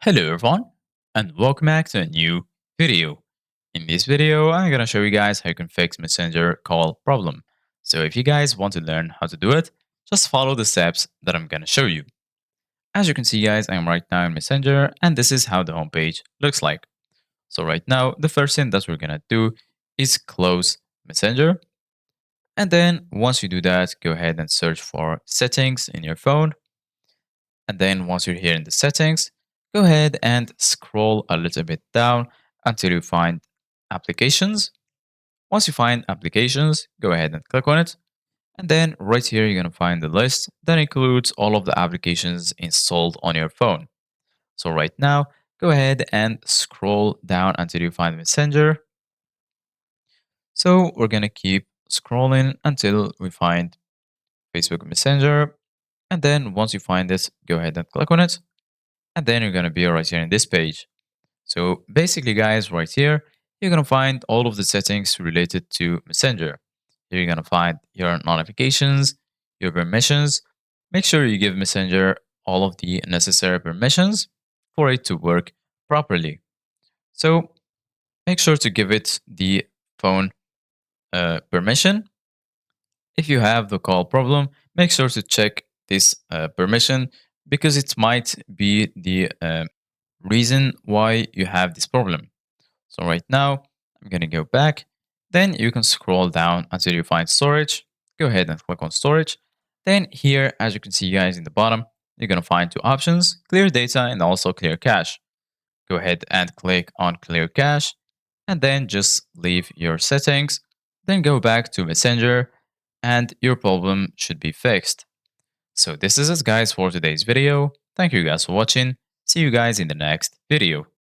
Hello everyone and welcome back to a new video. In this video, I'm going to show you guys how you can fix Messenger call problem. So if you guys want to learn how to do it, just follow the steps that I'm going to show you. As you can see guys, I am right now in Messenger and this is how the homepage looks like. So right now, the first thing that we're going to do is close Messenger. And then once you do that, go ahead and search for settings in your phone. And then once you're here in the settings, go ahead and scroll a little bit down until you find applications. Once you find applications, go ahead and click on it. And then right here, you're going to find the list that includes all of the applications installed on your phone. So right now, go ahead and scroll down until you find Messenger. So we're going to keep scrolling until we find Facebook Messenger. And then once you find this, go ahead and click on it. And then you're going to be right here in this page. So basically, guys, right here, you're going to find all of the settings related to Messenger. Here you're going to find your notifications, your permissions. Make sure you give Messenger all of the necessary permissions for it to work properly. So make sure to give it the phone permission. If you have the call problem, make sure to check this permission because it might be the reason why you have this problem. So right now, I'm going to go back. Then you can scroll down until you find storage. Go ahead and click on storage. Then here, as you can see guys in the bottom, you're going to find two options, clear data and also clear cache. Go ahead and click on clear cache and then just leave your settings. Then go back to Messenger and your problem should be fixed. So this is it guys for today's video. Thank you guys for watching. See you guys in the next video.